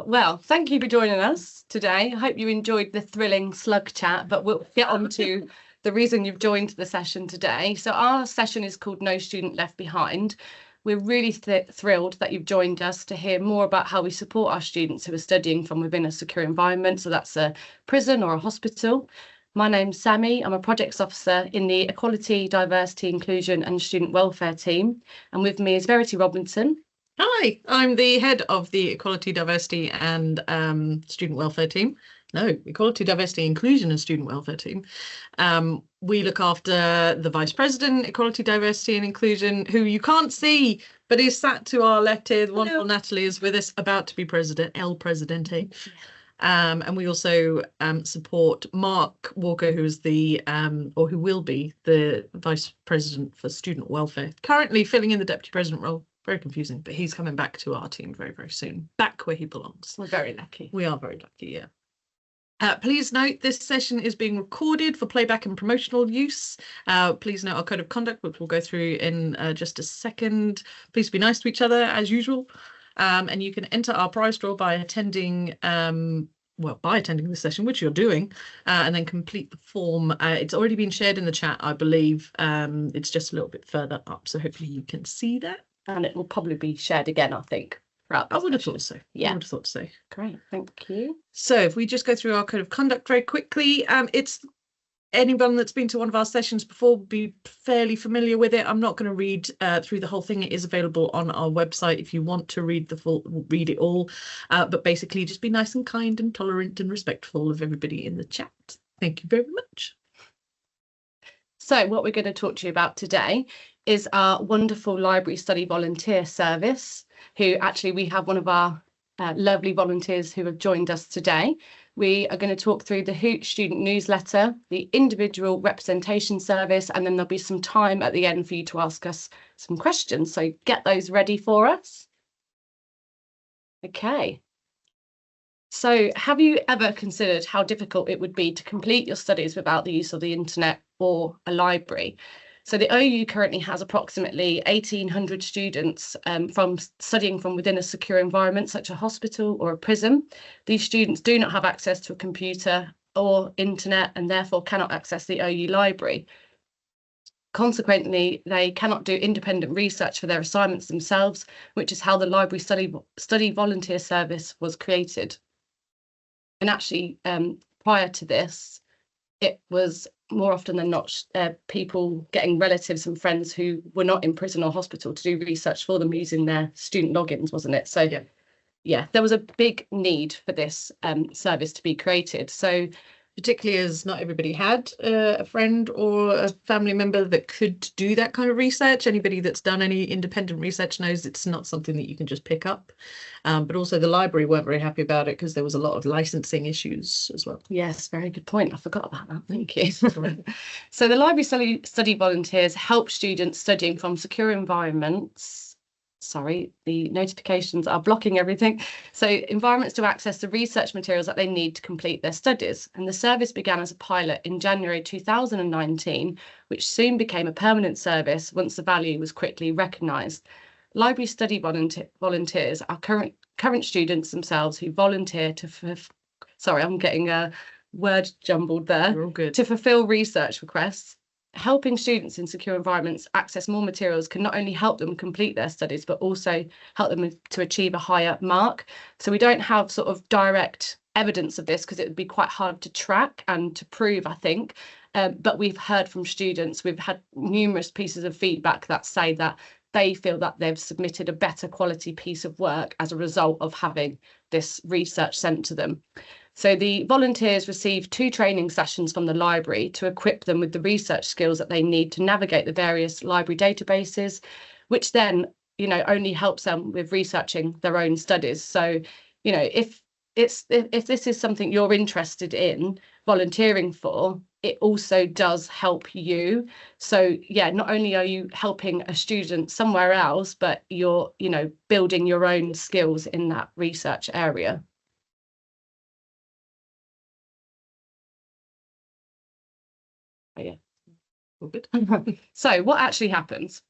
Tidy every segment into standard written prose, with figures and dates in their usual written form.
Well, thank you for joining us today. I hope you enjoyed the thrilling slug chat, but we'll get on to the reason you've joined the session today. So our session is called No Student Left Behind. We're really thrilled that you've joined us to hear more about how we support our students who are studying from within a secure environment. So that's a prison or a hospital. My name's Sammy. I'm a projects officer in the Equality, Diversity, Inclusion and Student Welfare team. And with me is Verity Robinson. Hi, I'm the head of the Equality, Diversity and Student Welfare team. No, Equality, Diversity, Inclusion and Student Welfare team. We look after the Vice President, Equality, Diversity and Inclusion, who you can't see, but is sat to our left here. The wonderful Natalie is with us, about to be President, El Presidente. And we also support Mark Walker, who's the, or who will be the Vice President for Student Welfare, currently filling in the Deputy President role. Very confusing, but he's coming back to our team very, very soon, back where he belongs. We're very lucky. We are very lucky, yeah. Please note this session is being recorded for playback and promotional use. Please note our code of conduct, which we'll go through in just a second. Please be nice to each other as usual. And you can enter our prize draw by attending the session, which you're doing, and then complete the form. It's already been shared in the chat, I believe. It's just a little bit further up, so hopefully you can see that. And it will probably be shared again, I think. I would have thought so. Yeah. I would have thought so. Great, thank you. So if we just go through our code of conduct very quickly, it's anyone that's been to one of our sessions before will be fairly familiar with it. I'm not going to read through the whole thing. It is available on our website if you want to read read it all. But basically, just be nice and kind and tolerant and respectful of everybody in the chat. Thank you very much. So what we're going to talk to you about today is our wonderful library study volunteer service, who actually we have one of our lovely volunteers who have joined us today. We are going to talk through the Hoot student newsletter, the individual representation service, and then there'll be some time at the end for you to ask us some questions. So get those ready for us. Okay. So have you ever considered how difficult it would be to complete your studies without the use of the internet or a library? So the OU currently has approximately 1,800 students from studying from within a secure environment, such as a hospital or a prison. These students do not have access to a computer or internet and therefore cannot access the OU library. Consequently, they cannot do independent research for their assignments themselves, which is how the library study volunteer service was created. And actually, prior to this, it was more often than not people getting relatives and friends who were not in prison or hospital to do research for them using their student logins, wasn't it? So yeah, there was a big need for this service to be created. So particularly as not everybody had a friend or a family member that could do that kind of research. Anybody that's done any independent research knows it's not something that you can just pick up. But also the library weren't very happy about it because there was a lot of licensing issues as well. Yes, very good point. I forgot about that. Thank you. So the library study volunteers help students studying from secure environments. Sorry, the notifications are blocking everything. So environments to access the research materials that they need to complete their studies. And the service began as a pilot in January 2019, which soon became a permanent service once the value was quickly recognised. Library study volunteers are current students themselves who volunteer to, sorry, I'm getting a word jumbled there. You're all good. To fulfil research requests. Helping students in secure environments access more materials can not only help them complete their studies, but also help them to achieve a higher mark. So we don't have sort of direct evidence of this because it would be quite hard to track and to prove, I think. But we've heard from students, we've had numerous pieces of feedback that say that they feel that they've submitted a better quality piece of work as a result of having this research sent to them. So the volunteers receive 2 training sessions from the library to equip them with the research skills that they need to navigate the various library databases, which then, only helps them with researching their own studies. So, if this is something you're interested in volunteering for, it also does help you. So yeah, not only are you helping a student somewhere else, but you're, building your own skills in that research area. Oh, yeah, all good. So what actually happens?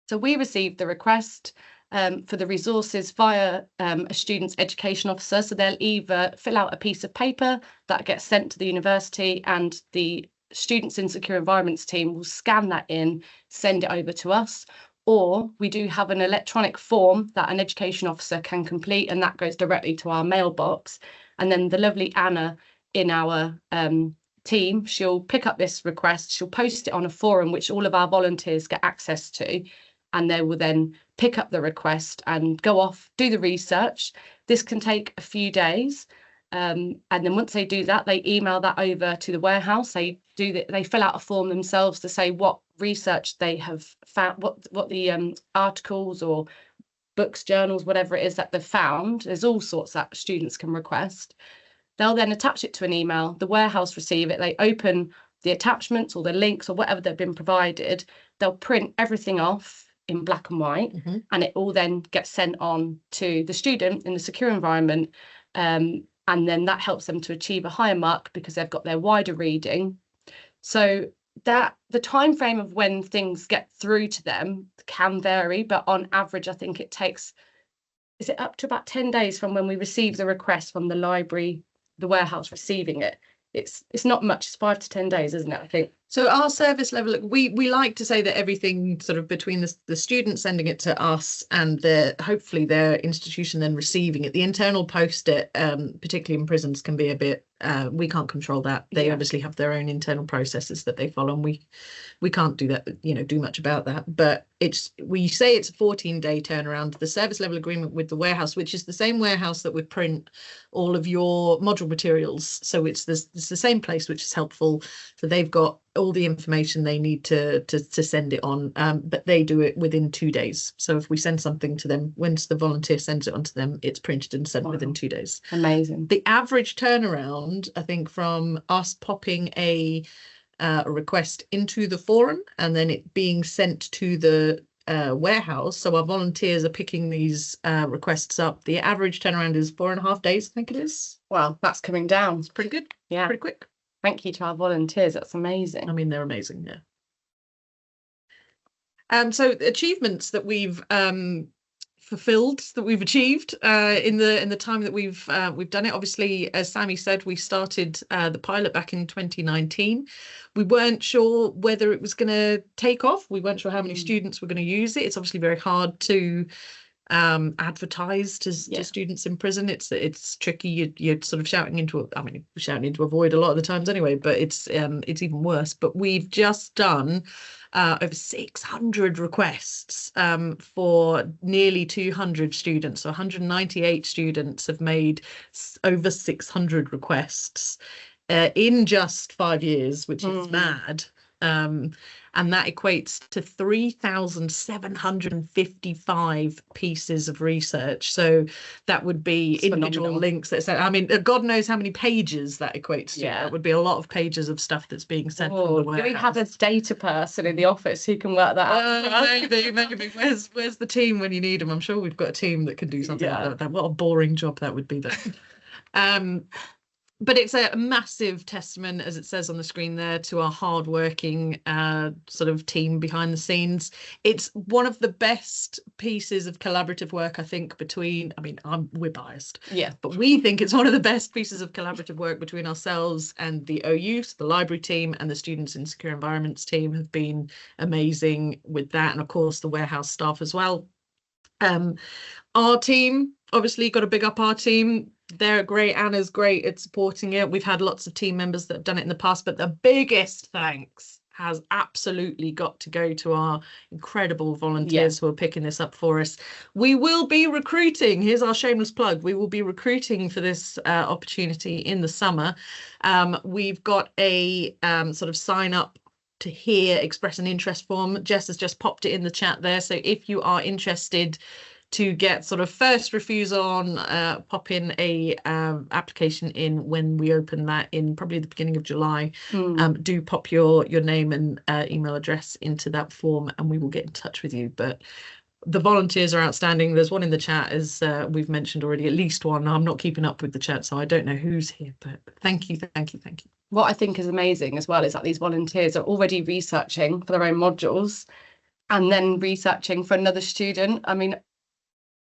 So we received the request for the resources via a student's education officer. So they'll either fill out a piece of paper that gets sent to the university, and the Students in Secure Environments team will scan that in, send it over to us. Or we do have an electronic form that an education officer can complete, and that goes directly to our mailbox. And then the lovely Anna in our team, she'll pick up this request, she'll post it on a forum which all of our volunteers get access to, and they will then pick up the request and go off, do the research. This can take a few days. And then once they do that, they email that over to the warehouse. They fill out a form themselves to say what research they have found, what the articles or books, journals, whatever it is that they've found. There's all sorts that students can request. They'll then attach it to an email. The warehouse receive it. They open the attachments or the links or whatever they've been provided. They'll print everything off in black and white, and it all then gets sent on to the student in the secure environment. And then that helps them to achieve a higher mark because they've got their wider reading. So that the time frame of when things get through to them can vary, but on average, I think it takes, is it up to about 10 days from when we receive the request from the library, the warehouse receiving it? It's not much, it's 5 to 10 days, isn't it, I think? So our service level, we like to say that everything sort of between the student sending it to us and hopefully their institution then receiving it, the internal post it, particularly in prisons, can be a bit, we can't control that. They obviously have their own internal processes that they follow, and we can't do that, do much about that. But we say it's a 14-day turnaround. The service level agreement with the warehouse, which is the same warehouse that would print all of your module materials, so it's the same place, which is helpful. So they've got all the information they need to send it on, but they do it within 2 days. So if we send something to them, once the volunteer sends it on to them, it's printed and sent within 2 days. Amazing. The average turnaround, I think, from us popping a request into the forum and then it being sent to the warehouse, so our volunteers are picking these requests up, the average turnaround is 4.5 days, I think it is. Wow, that's coming down. It's pretty good. Yeah, pretty quick. Thank you to our volunteers. That's amazing. I mean, they're amazing. Yeah. So achievements that we've fulfilled, that we've achieved in the time that we've done it. Obviously, as Sammy said, we started the pilot back in 2019. We weren't sure whether it was going to take off. We weren't sure how many students were going to use it. It's obviously very hard to advertise to students in prison. It's tricky. You're sort of shouting into a void a lot of the times anyway, but it's even worse. But we've just done over 600 requests for nearly 200 students. So 198 students have made over 600 requests in just 5 years, which is mad. And that equates to 3,755 pieces of research. So that would be individual links that said, I mean, God knows how many pages that equates to. That would be a lot of pages of stuff that's being sent from the warehouse. Do we have a data person in the office who can work that out? Maybe. Where's the team when you need them? I'm sure we've got a team that can do something like that. What a boring job that would be then. But it's a massive testament, as it says on the screen there, to our hardworking sort of team behind the scenes. It's one of the best pieces of collaborative work, I think, we're biased. Yeah. But we think it's one of the best pieces of collaborative work between ourselves and the OU, so the library team, and the Students in Secure Environments team have been amazing with that. And of course, the warehouse staff as well. Our team, obviously, got to big up our team. They're great. Anna's great at supporting it. We've had lots of team members that have done it in the past, but the biggest thanks has absolutely got to go to our incredible volunteers who are picking this up for us. We will be recruiting. Here's our shameless plug. We will be recruiting for this opportunity in the summer. We've got a sort of sign up to hear, express an interest form. Jess has just popped it in the chat there. So if you are interested to get sort of first refusal on, pop in a application in when we open that in probably the beginning of July. Do pop your name and email address into that form and we will get in touch with you. But the volunteers are outstanding. There's one in the chat, as we've mentioned already, at least one. I'm not keeping up with the chat, so I don't know who's here, but thank you. What I think is amazing as well is that these volunteers are already researching for their own modules and then researching for another student. I mean,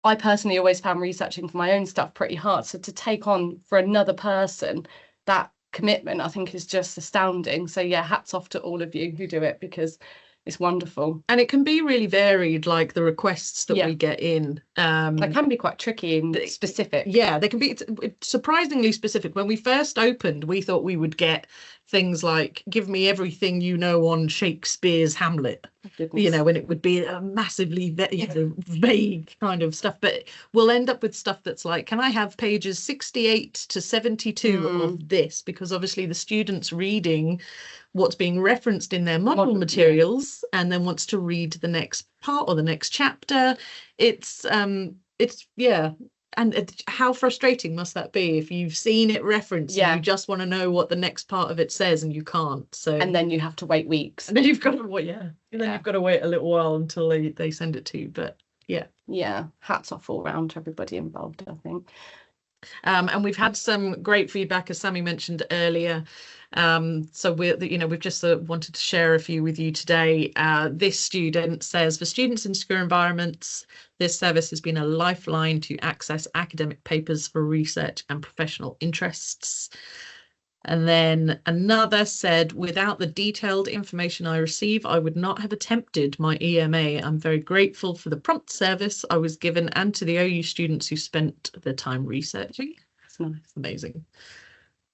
I personally always found researching for my own stuff pretty hard. So to take on for another person that commitment, I think is just astounding. So yeah, hats off to all of you who do it, because it's wonderful. And it can be really varied, like the requests that Yeah. we get in. They can be quite tricky and specific. Yeah, they can be surprisingly specific. When we first opened, we thought we would get things like, give me everything you know on Shakespeare's Hamlet, you know, and it would be a massively vague kind of stuff. But we'll end up with stuff that's like, can I have pages 68 to 72 of this? Because obviously the student's reading what's being referenced in their model materials and then wants to read the next part or the next chapter. It's yeah. And how frustrating must that be if you've seen it referenced and you just want to know what the next part of it says and you can't? So and then you have to wait weeks. And then you've got to wait, and then you've got to wait a little while until they send it to you. But yeah, hats off all round to everybody involved, I think. And we've had some great feedback, as Sammy mentioned earlier. So we've just wanted to share a few with you today. This student says, for students in secure environments, this service has been a lifeline to access academic papers for research and professional interests. And then another said, without the detailed information I receive, I would not have attempted my EMA. I'm very grateful for the prompt service I was given and to the OU students who spent their time researching. That's nice. Amazing.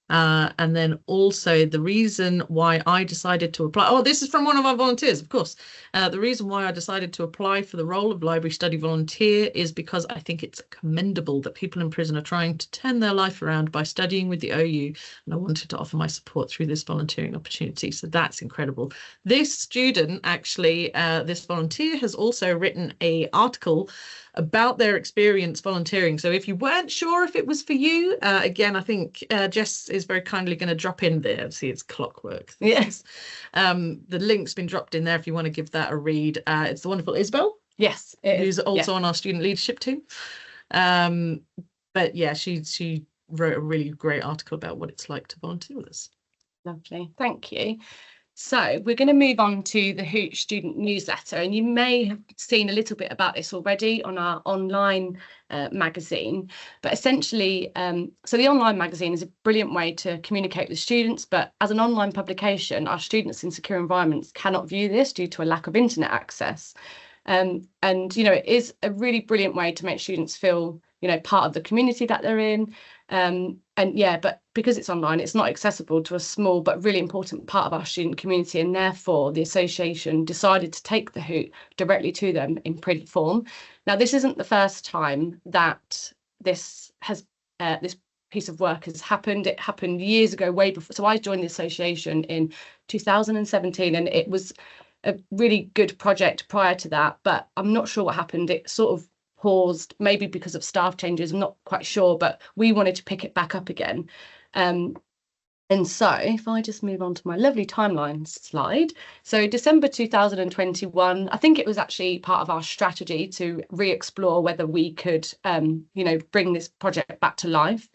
And then also the reason why I decided to apply. Oh, this is from one of our volunteers, of course. The reason why I decided to apply for the role of library study volunteer is because I think it's commendable that people in prison are trying to turn their life around by studying with the OU. And I wanted to offer my support through this volunteering opportunity. So that's incredible. This student, actually, this volunteer has also written an article about their experience volunteering. So if you weren't sure if it was for you, again, I think Jess is very kindly going to drop in there. See, it's clockwork. Yes. The link's been dropped in there if you want to give that a read. It's the wonderful Isabel. Yes. Who's also on our student leadership team. But yeah, she wrote a really great article about what it's like to volunteer with us. Lovely. Thank you. So we're going to move on to the Hoot student newsletter, and you may have seen a little bit about this already on our online magazine, but essentially, so the online magazine is a brilliant way to communicate with students, but as an online publication, our students in secure environments cannot view this due to a lack of internet access. And, you know, it is a really brilliant way to make students feel, you know, part of the community that they're in. And yeah, but because it's online, it's not accessible to a small but really important part of our student community, and therefore the association decided to take the Hoot directly to them in print form. Now, this isn't the first time that this piece of work has happened. It happened years ago, way before. So I joined the association in 2017, and it was a really good project prior to that, but I'm not sure what happened. It sort of paused, maybe because of staff changes, I'm not quite sure, but we wanted to pick it back up again. And so if I just move on to my lovely timeline slide. So December 2021, I think it was actually part of our strategy to re-explore whether we could, you know, bring this project back to life.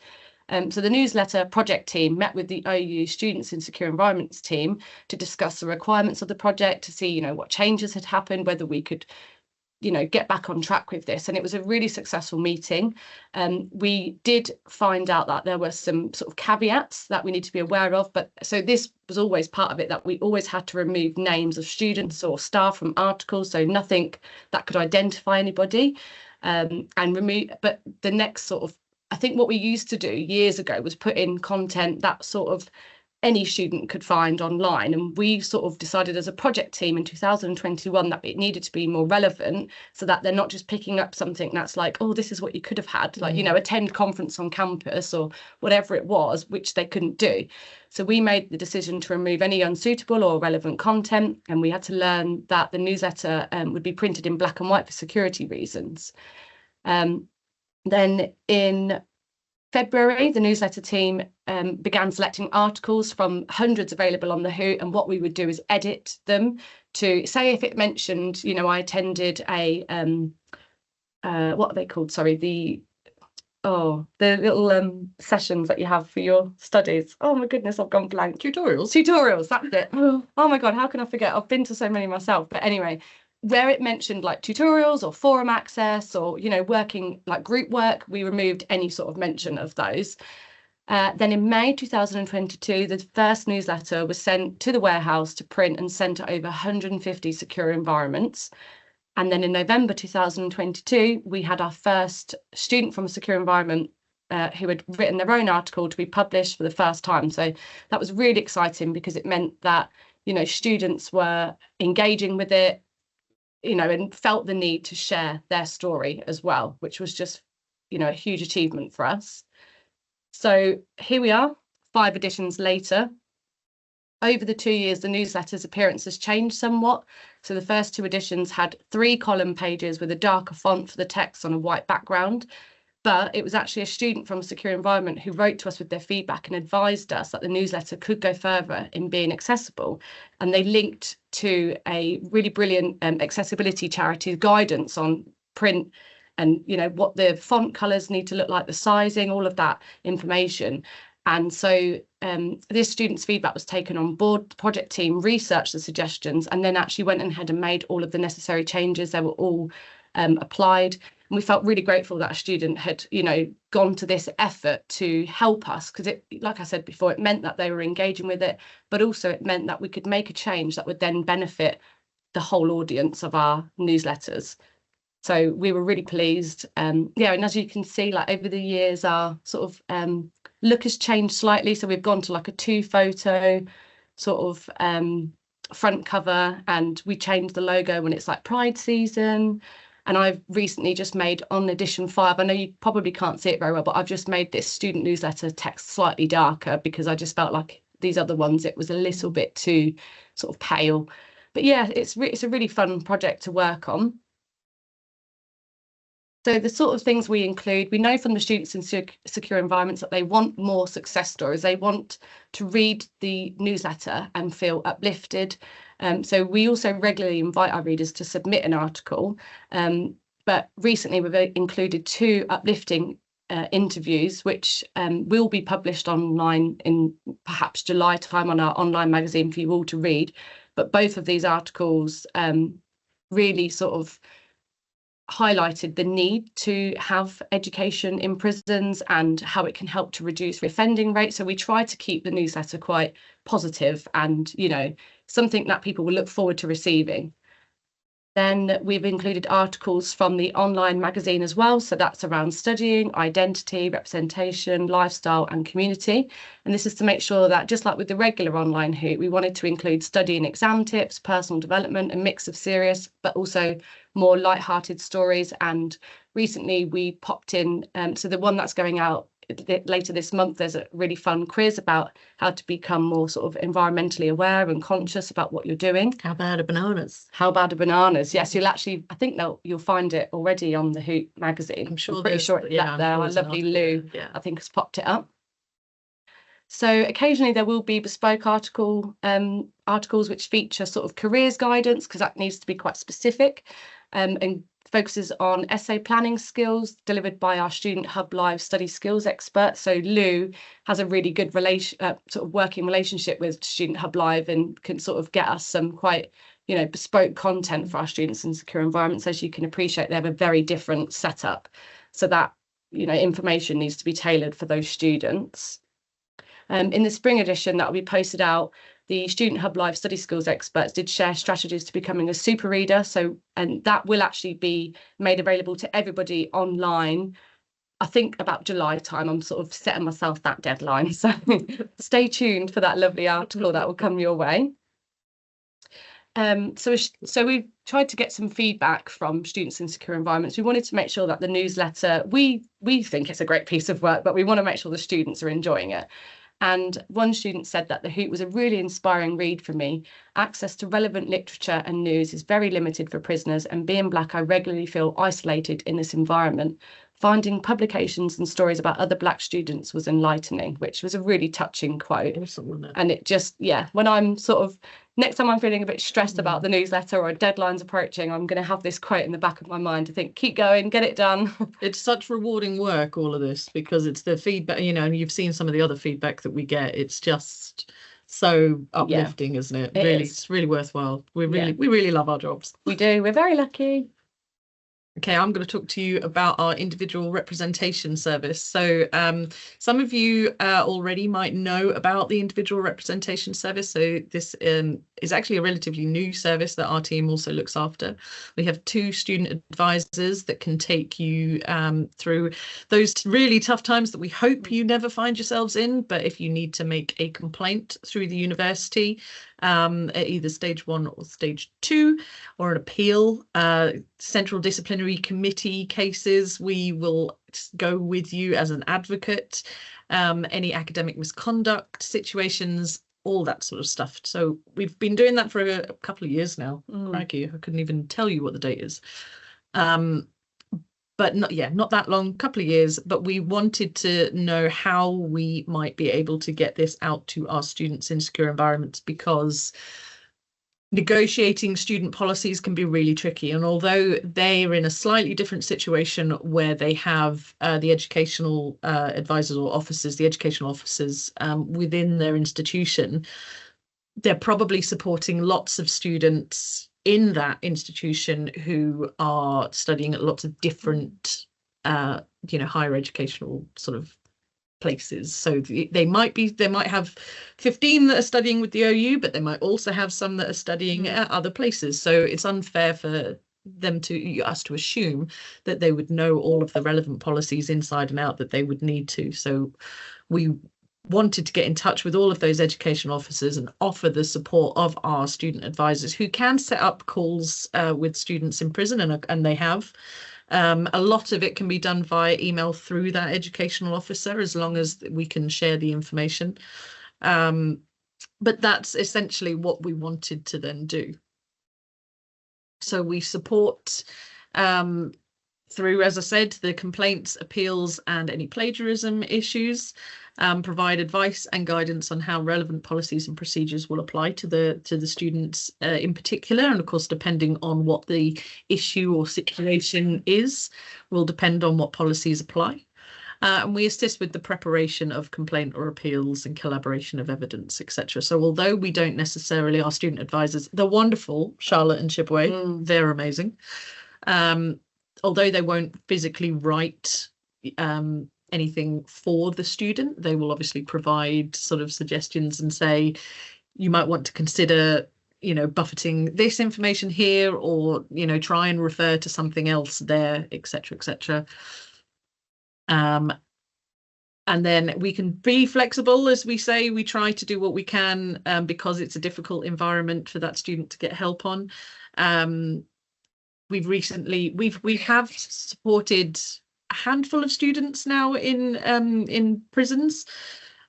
So the newsletter project team met with the OU Students in Secure Environments team to discuss the requirements of the project, to see, you know, what changes had happened, whether we could, you know, get back on track with this. And it was a really successful meeting. We did find out that there were some sort of caveats that we need to be aware of, but so this was always part of it, that we always had to remove names of students or staff from articles, so nothing that could identify anybody, and remove. But the next sort of, I think what we used to do years ago was put in content that sort of any student could find online, and we sort of decided as a project team in 2021 that it needed to be more relevant, so that they're not just picking up something that's like, oh, this is what you could have had, like, you know, attend conference on campus or whatever it was, which they couldn't do. So we made the decision to remove any unsuitable or relevant content, and we had to learn that the newsletter would be printed in black and white for security reasons. Then in February, the newsletter team began selecting articles from hundreds available on the Hoot, and what we would do is edit them to say, if it mentioned, you know, I attended a what are they called? Sorry, the little sessions that you have for your studies. Oh my goodness, I've gone blank. Tutorials, that's it. Oh my God, how can I forget? I've been to so many myself. But anyway, where it mentioned like tutorials or forum access or, you know, working like group work, we removed any sort of mention of those. Then in May 2022, the first newsletter was sent to the warehouse to print and sent to over 150 secure environments. And then in November 2022, we had our first student from a secure environment who had written their own article to be published for the first time. So that was really exciting because it meant that, you know, students were engaging with it, you know, and felt the need to share their story as well, which was just, you know, a huge achievement for us. So here we are, 5 editions later. Over the 2 years, the newsletter's appearance has changed somewhat. So the first 2 editions had 3 column pages with a darker font for the text on a white background. But it was actually a student from a secure environment who wrote to us with their feedback and advised us that the newsletter could go further in being accessible. And they linked to a really brilliant accessibility charity guidance on print and, you know, what the font colours need to look like, the sizing, all of that information. And so this student's feedback was taken on board. The project team researched the suggestions and then actually went ahead and made all of the necessary changes. They were all applied. And we felt really grateful that a student had, you know, gone to this effort to help us, because it, like I said before, it meant that they were engaging with it, but also it meant that we could make a change that would then benefit the whole audience of our newsletters. So we were really pleased. Yeah, and as you can see, like over the years, our sort of look has changed slightly. So we've gone to like a 2-photo sort of front cover, and we changed the logo when it's like Pride season. And I've recently just made on edition 5, I know you probably can't see it very well, but I've just made this student newsletter text slightly darker because I just felt like these other ones, it was a little bit too sort of pale. But yeah, it's a really fun project to work on. So the sort of things we include, we know from the students in secure environments that they want more success stories. They want to read the newsletter and feel uplifted. So we also regularly invite our readers to submit an article. But recently we've included 2 uplifting interviews, which will be published online in perhaps July time on our online magazine for you all to read. But both of these articles really sort of highlighted the need to have education in prisons and how it can help to reduce reoffending rates. So we try to keep the newsletter quite positive and, you know, something that people will look forward to receiving. Then we've included articles from the online magazine as well. So that's around studying, identity, representation, lifestyle and community. And this is to make sure that, just like with the regular online Hoot, we wanted to include study and exam tips, personal development, a mix of serious, but also more light-hearted stories. And recently we popped in, so the one that's going out later this month, there's a really fun quiz about how to become more sort of environmentally aware and conscious about what you're doing. How bad are bananas? How bad are bananas? Yes, you'll actually, I think you'll find it already on the Hoot magazine. I'm sure. I'm pretty sure it's up there. Our lovely Lou, yeah, I think, has popped it up. So occasionally there will be bespoke articles which feature sort of careers guidance, because that needs to be quite specific, and focuses on essay planning skills delivered by our Student Hub Live study skills expert. So Lou has a really good sort of working relationship with Student Hub Live and can sort of get us some quite, you know, bespoke content for our students in secure environments. As you can appreciate, they have a very different setup, so that, you know, information needs to be tailored for those students. In the spring edition that will be posted out, the Student Hub Live study skills experts did share strategies to becoming a super reader. So, and that will actually be made available to everybody online, I think about July time. I'm sort of setting myself that deadline. So stay tuned for that lovely article that will come your way. So we've tried to get some feedback from students in secure environments. We wanted to make sure that the newsletter, we think it's a great piece of work, but we want to make sure the students are enjoying it. And one student said that the Hoot was a really inspiring read for me. Access to relevant literature and news is very limited for prisoners, and being Black, I regularly feel isolated in this environment. Finding publications and stories about other Black students was enlightening, which was a really touching quote. Awesome, and it just, yeah, when I'm sort of, next time I'm feeling a bit stressed about the newsletter or deadlines approaching, I'm going to have this quote in the back of my mind to think, keep going, get it done. It's such rewarding work, all of this, because it's the feedback, you know, and you've seen some of the other feedback that we get. It's just so uplifting, isn't it? Really, it's really worthwhile. We really love our jobs. We do. We're very lucky. Okay, I'm going to talk to you about our individual representation service. So some of you already might know about the individual representation service. So this is actually a relatively new service that our team also looks after. We have 2 student advisors that can take you through those really tough times that we hope you never find yourselves in. But if you need to make a complaint through the university, at either stage 1 or stage 2, or an appeal, central disciplinary committee cases, we will go with you as an advocate, any academic misconduct situations, all that sort of stuff. So we've been doing that for a couple of years now. Crikey, I couldn't even tell you what the date is. But not that long, couple of years, but we wanted to know how we might be able to get this out to our students in secure environments, because negotiating student policies can be really tricky. And although they're in a slightly different situation where they have the educational advisors or officers, the educational officers within their institution, they're probably supporting lots of students in that institution who are studying at lots of different, higher educational sort of places. So they might have 15 that are studying with the OU, but they might also have some that are studying at other places. So it's unfair for us to assume that they would know all of the relevant policies inside and out that they would need to. So we wanted to get in touch with all of those education officers and offer the support of our student advisors, who can set up calls with students in prison, and they have. A lot of it can be done via email through that educational officer, as long as we can share the information. But that's essentially what we wanted to then do. So we support through, as I said, the complaints, appeals, and any plagiarism issues, provide advice and guidance on how relevant policies and procedures will apply to the students in particular. And of course, depending on what the issue or situation is, will depend on what policies apply. And we assist with the preparation of complaint or appeals and collaboration of evidence, etc. So although we don't necessarily, our student advisors, they're wonderful, Charlotte and Shibwe, they're amazing. Although they won't physically write anything for the student, they will obviously provide sort of suggestions and say, you might want to consider, buffeting this information here, or, try and refer to something else there, etc., etc. And then we can be flexible, as we say. We try to do what we can because it's a difficult environment for that student to get help on. We have supported a handful of students now in prisons,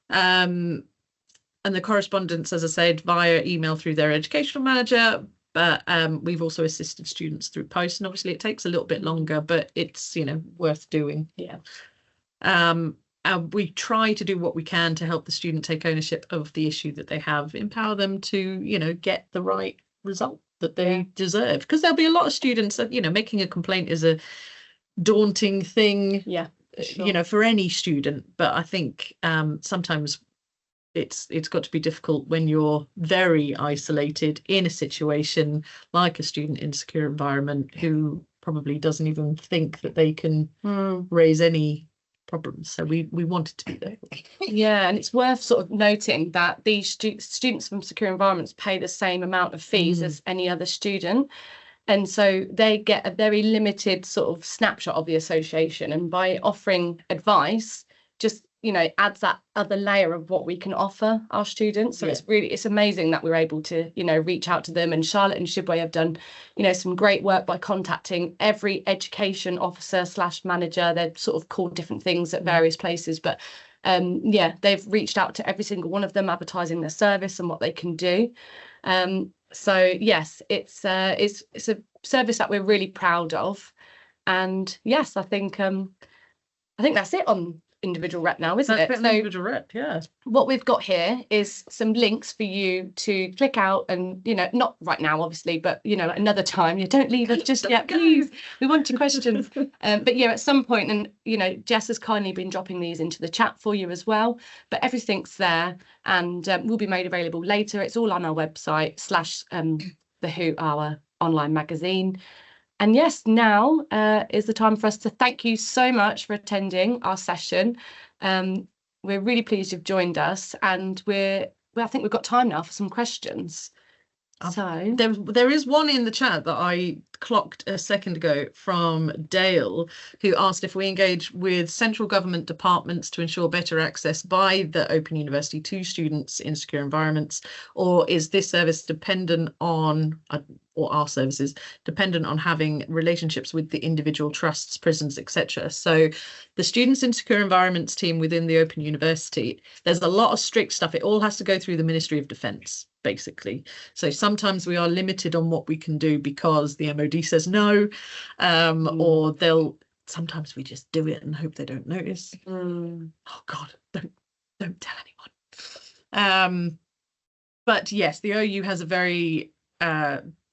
and the correspondence, as I said, via email through their educational manager. But we've also assisted students through post, and obviously it takes a little bit longer, but it's worth doing. Yeah. And we try to do what we can to help the student take ownership of the issue that they have, empower them to get the right result that they deserve, because there'll be a lot of students that making a complaint is a daunting thing, sure, for any student. But I think sometimes it's got to be difficult when you're very isolated in a situation like a student in a secure environment who probably doesn't even think that they can raise any problems. So we wanted to be there. Yeah, and it's worth sort of noting that these students from secure environments pay the same amount of fees as any other student, and so they get a very limited sort of snapshot of the association, and by offering advice just adds that other layer of what we can offer our students. So it's amazing that we're able to reach out to them. And Charlotte and Shibwe have done some great work by contacting every education officer / manager. They're sort of called different things at various places, but they've reached out to every single one of them, advertising their service and what they can do. So yes, it's a service that we're really proud of. And yes, I think that's it on individual rep now, isn't That's it? an individual rep, yeah. What we've got here is some links for you to click out and, not right now, obviously, but, another time. You don't leave us just yet, please. We want your questions. But yeah, at some point, and, Jess has kindly been dropping these into the chat for you as well, but everything's there and will be made available later. It's all on our website / the Who, our online magazine. And yes, now is the time for us to thank you so much for attending our session. We're really pleased you've joined us, and I think we've got time now for some questions. So there is one in the chat that I clocked a second ago from Dale, who asked if we engage with central government departments to ensure better access by the Open University to students in secure environments, or is this service dependent on, or our services dependent on having relationships with the individual trusts, prisons, etc. So the Students in Secure Environments team within the Open University, there's a lot of strict stuff. It all has to go through the Ministry of Defence, basically. So sometimes we are limited on what we can do because the MOD says no, or sometimes we just do it and hope they don't notice. Oh God, don't tell anyone. But yes, the OU has a very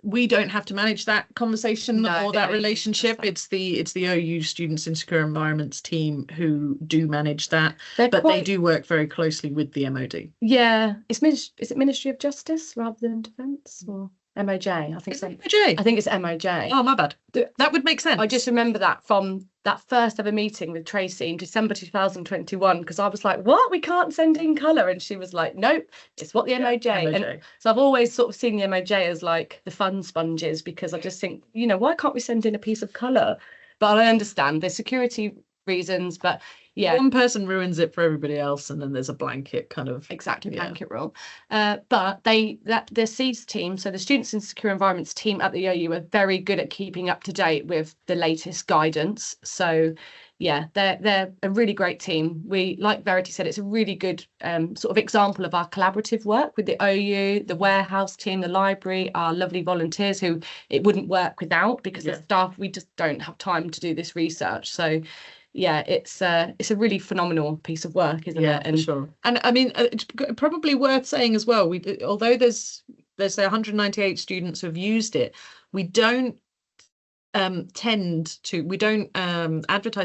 we don't have to manage that conversation or that relationship. It's the OU Students in Secure Environments team who do manage that, but they do work very closely with the MOD. Yeah, is it Ministry of Justice rather than Defence, or MOJ? I think so. MOJ. I think it's MOJ. Oh, my bad. That would make sense. I just remember that from that first ever meeting with Tracy in December 2021, because I was like, what? We can't send in colour? And she was like, nope, it's what the MOJ. And so I've always sort of seen the MOJ as like the fun sponges, because I just think, why can't we send in a piece of colour? But I understand the security reasons, but yeah, one person ruins it for everybody else, and then there's a blanket kind of blanket rule. But the SEAS team, so the Students in Secure Environments team at the OU, are very good at keeping up to date with the latest guidance. So yeah, they're a really great team. We, like Verity said, it's a really good sort of example of our collaborative work with the OU, the warehouse team, the library, our lovely volunteers who it wouldn't work without, because the staff, we just don't have time to do this research. So yeah, it's a really phenomenal piece of work, isn't it? And for sure. And I mean, it's probably worth saying as well, although there's 198 students who have used it, we don't advertise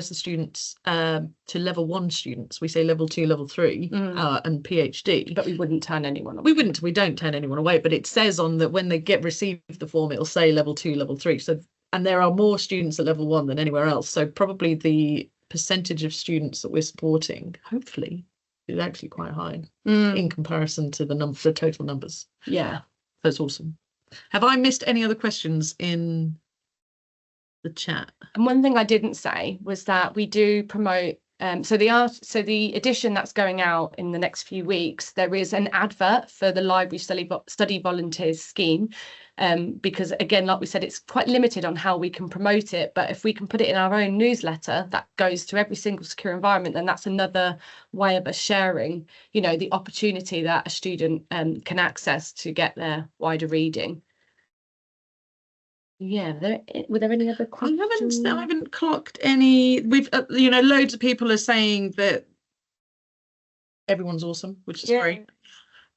the students to level 1 students. We say level 2, level 3 and PhD. But we wouldn't turn anyone away. We don't turn anyone away, but it says on that when they receive the form, it'll say level 2, level 3. So, and there are more students at level 1 than anywhere else. So probably the percentage of students that we're supporting, hopefully, is actually quite high in comparison to the total numbers. Yeah, that's awesome. Have I missed any other questions in the chat? And one thing I didn't say was that we do promote so the edition that's going out in the next few weeks, there is an advert for the Library Study Volunteers scheme, because again, like we said, it's quite limited on how we can promote it, but if we can put it in our own newsletter that goes to every single secure environment, then that's another way of us sharing, the opportunity that a student can access to get their wider reading. Yeah, were there any other questions? I haven't clocked any. We've loads of people are saying that everyone's awesome, which is great.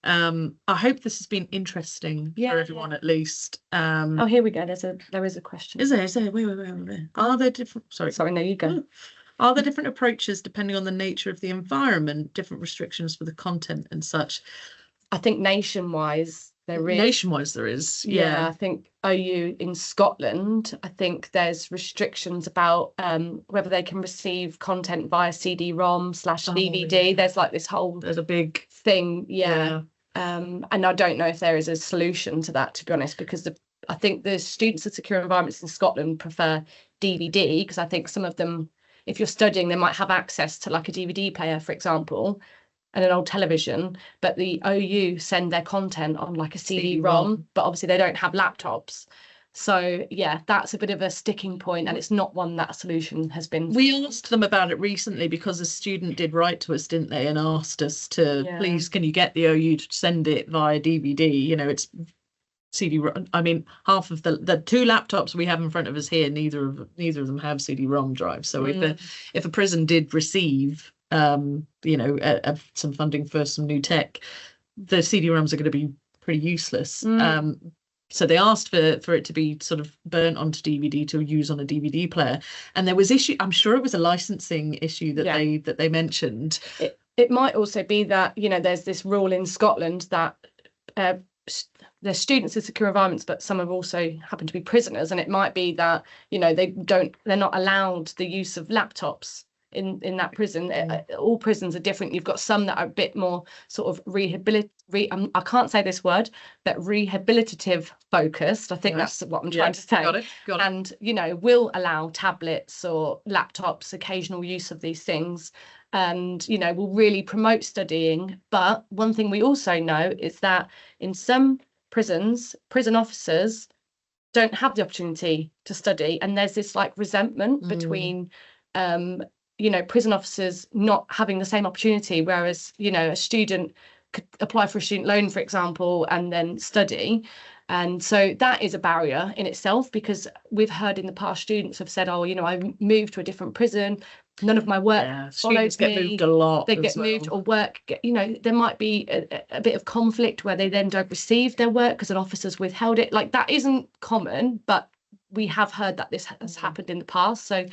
I hope this has been interesting for everyone at least. Oh, here we go. There is a question. Is there? Wait. Are there different? Sorry, no, you go. Are there different approaches depending on the nature of the environment? Different restrictions for the content and such? I think nation-wise. There is. Yeah. I think OU in Scotland, I think there's restrictions about whether they can receive content via CD-ROM/DVD. There's like this whole a big thing. Yeah. And I don't know if there is a solution to that, to be honest, because I think the Students of Secure Environments in Scotland prefer DVD, because I think some of them, if you're studying, they might have access to like a DVD player, for example, and an old television, but the OU send their content on like a CD-ROM, but obviously they don't have laptops. So yeah, that's a bit of a sticking point, and it's not one that a solution has been. We asked them about it recently because a student did write to us, didn't they, and asked us to please, can you get the OU to send it via DVD? It's CD-ROM. I mean, half of the 2 laptops we have in front of us here, neither of them have CD-ROM drives. So if a prison did receive some funding for some new tech, the CD-ROMs are going to be pretty useless. So they asked for it to be sort of burnt onto DVD to use on a DVD player, and there was I'm sure it was a licensing issue that they mentioned. It might also be that there's this rule in Scotland that there's students in secure environments, but some have also happened to be prisoners, and it might be that they're not allowed the use of laptops in that prison. All prisons are different. You've got some that are a bit more sort of I can't say this word, but rehabilitative focused. I think that's what I'm trying to say. Got it. And will allow tablets or laptops, occasional use of these things, and will really promote studying. But one thing we also know is that in some prisons, prison officers don't have the opportunity to study, and there's this like resentment between prison officers not having the same opportunity, whereas a student could apply for a student loan, for example, and then study. And so that is a barrier in itself, because we've heard in the past students have said, I moved to a different prison, none of my work follows me. Get moved a lot. They get moved, or work, there might be a bit of conflict where they then don't receive their work because an officer's withheld it. Like, that isn't common, but we have heard that this has happened in the past. So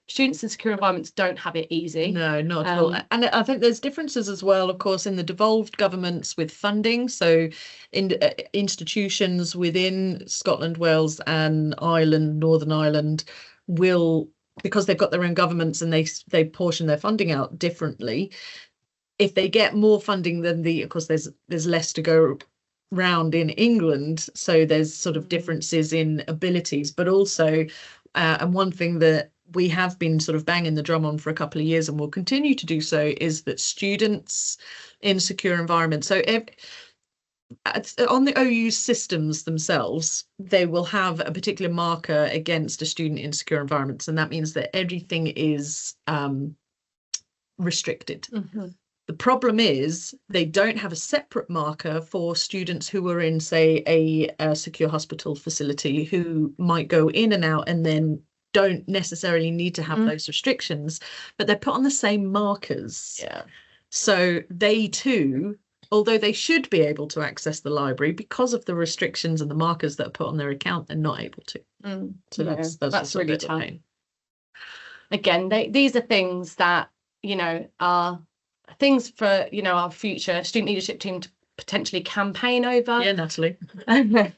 students in secure environments don't have it easy. No, not at all. And I think there's differences as well, of course, in the devolved governments with funding. So in institutions within Scotland, Wales and Ireland, Northern Ireland, will, because they've got their own governments and they portion their funding out differently, if they get more funding than of course there's less to go round in England, so there's sort of differences in abilities, but also and one thing that we have been sort of banging the drum on for a couple of years and will continue to do so is that students in secure environments, so on the OU systems themselves, they will have a particular marker against a student in secure environments, and that means that everything is restricted. The problem is they don't have a separate marker for students who are in, say, a secure hospital facility, who might go in and out and then don't necessarily need to have those restrictions, but they're put on the same markers. So they too, although they should be able to access the library, because of the restrictions and the markers that are put on their account, they're not able to. So that's really tough. Again, these are things that are things for our future student leadership team to potentially campaign over. Yeah, Natalie.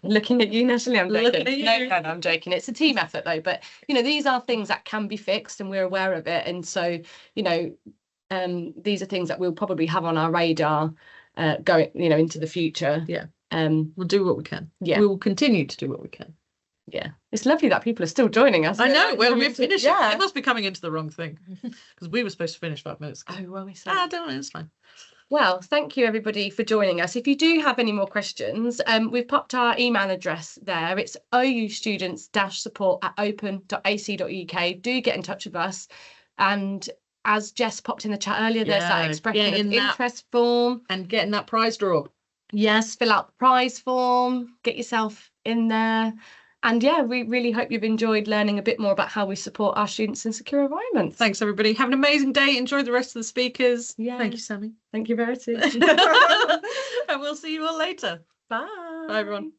Looking at you, Natalie. I'm joking. Looking at you. No, I'm joking. It's a team effort though. But these are things that can be fixed, and we're aware of it. And so these are things that we'll probably have on our radar going into the future. We'll do what we can. We will continue to do what we can. It's lovely that people are still joining us. I know. Well, we're finishing. It must be coming into the wrong thing, because we were supposed to finish 5 minutes ago. Oh, well, we said. I don't know. It's fine. Well, thank you everybody for joining us. If you do have any more questions, we've popped our email address there. It's oustudents-support@open.ac.uk. Do get in touch with us. And as Jess popped in the chat earlier, there's that expression of interest form. And getting that prize draw. Yes, fill out the prize form, get yourself in there. And we really hope you've enjoyed learning a bit more about how we support our students in secure environments. Thanks, everybody. Have an amazing day. Enjoy the rest of the speakers. Thank you, Sammy. Thank you, Verity. And we'll see you all later. Bye. Bye, everyone.